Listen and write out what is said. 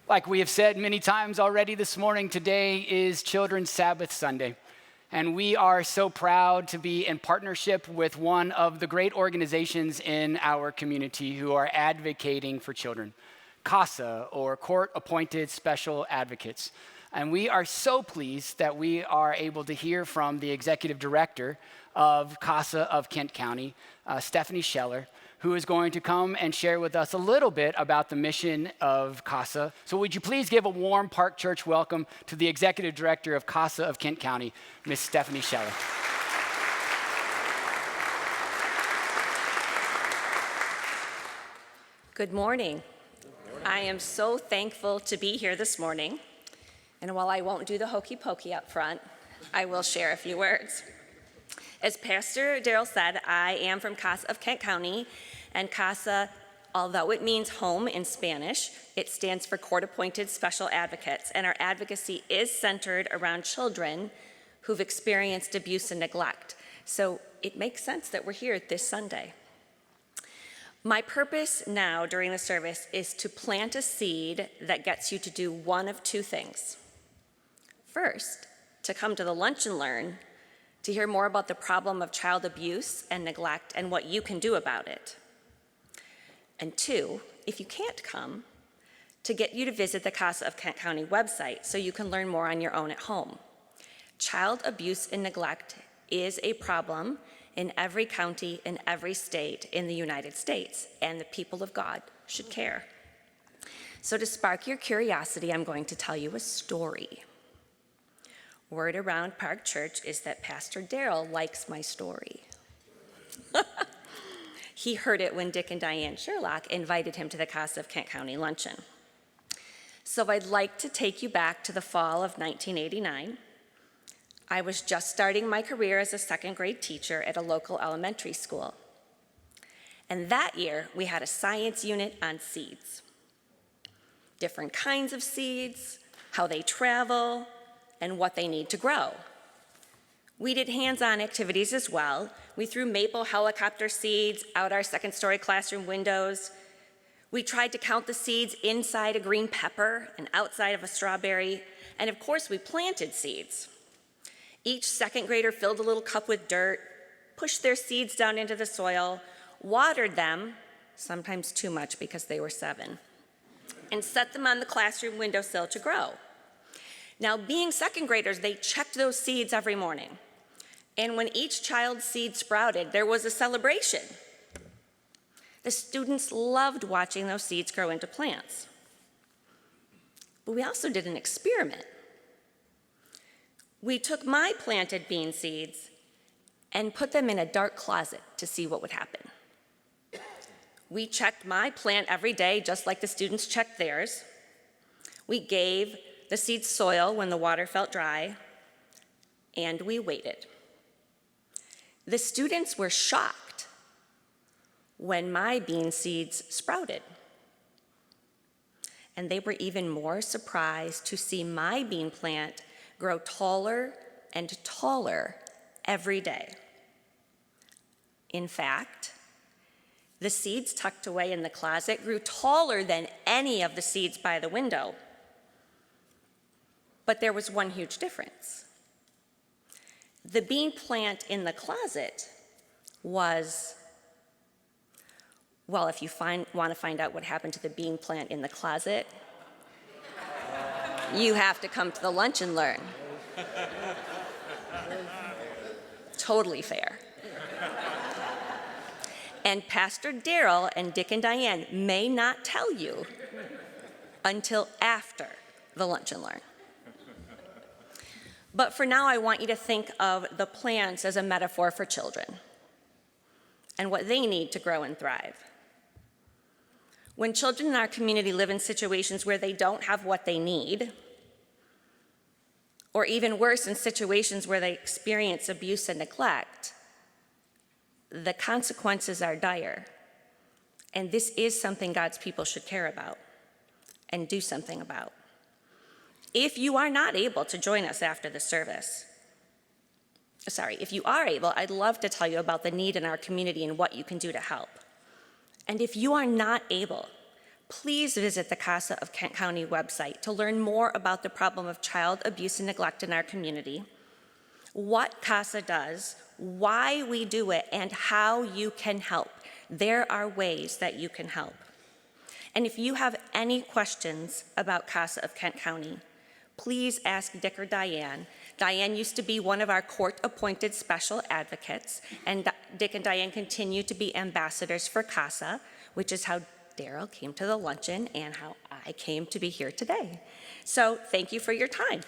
Like we have said many times already this morning, today is Children's Sabbath Sunday. And we are so proud to be in partnership with one of the great organizations in our community who are advocating for children, CASA, or Court Appointed Special Advocates. And we are so pleased that we are able to hear from the executive director of CASA of Kent County, Stephanie Sheler, who is going to come and share with us a little bit about the mission of CASA. So would you please give a warm Park Church welcome to the Executive Director of CASA of Kent County, Ms. Stephanie Sheler. Good morning. I am so thankful to be here this morning. And while I won't do the hokey pokey up front, I will share a few words. As Pastor Darrell said, I am from CASA of Kent County, and CASA, although it means home in Spanish, it stands for Court Appointed Special Advocates, and our advocacy is centered around children who've experienced abuse and neglect. So it makes sense that we're here this Sunday. My purpose now during the service is to plant a seed that gets you to do one of two things. First, to come to the Lunch and Learn to hear more about the problem of child abuse and neglect and what you can do about it. And two, if you can't come, to get you to visit the CASA of Kent County website so you can learn more on your own at home. Child abuse and neglect is a problem in every county, in every state in the United States, and the people of God should care. So to spark your curiosity, I'm going to tell you a story. Word around Park Church is that Pastor Darrell likes my story. He heard it when Dick and Diane Sherlock invited him to the CASA of Kent County luncheon. So I'd like to take you back to the fall of 1989. I was just starting my career as a second grade teacher at a local elementary school. And that year, we had a science unit on seeds. Different kinds of seeds, how they travel, and what they need to grow. We did hands-on activities as well. We threw maple helicopter seeds out our second-story classroom windows. We tried to count the seeds inside a green pepper and outside of a strawberry. And of course, we planted seeds. Each second grader filled a little cup with dirt, pushed their seeds down into the soil, watered them, sometimes too much because they were 7, and set them on the classroom windowsill to grow. Now, being second graders, they checked those seeds every morning. And when each child's seed sprouted, there was a celebration. The students loved watching those seeds grow into plants. But we also did an experiment. We took my planted bean seeds and put them in a dark closet to see what would happen. We checked my plant every day, just like the students checked theirs. We gave the seeds soil when the water felt dry, and we waited. The students were shocked when my bean seeds sprouted. And they were even more surprised to see my bean plant grow taller and taller every day. In fact, the seeds tucked away in the closet grew taller than any of the seeds by the window. But there was one huge difference. The bean plant in the closet was, well, if you want to find out what happened to the bean plant in the closet, you have to come to the Lunch and Learn. Totally fair. And Pastor Darrell and Dick and Diane may not tell you until after the Lunch and Learn. But for now, I want you to think of the plants as a metaphor for children and what they need to grow and thrive. When children in our community live in situations where they don't have what they need, or even worse, in situations where they experience abuse and neglect, the consequences are dire. And this is something God's people should care about and do something about. If you are not able to join us after the service, if you are able, I'd love to tell you about the need in our community and what you can do to help. And if you are not able, Please visit the CASA of Kent County website to learn more about the problem of child abuse and neglect in our community, what CASA does, why we do it, and how you can help. There are ways that you can help. And if you have any questions about CASA of Kent County, please ask Dick or Diane. Diane used to be one of our court-appointed special advocates, and Dick and Diane continue to be ambassadors for CASA, which is how Daryl came to the luncheon and how I came to be here today. So thank you for your time.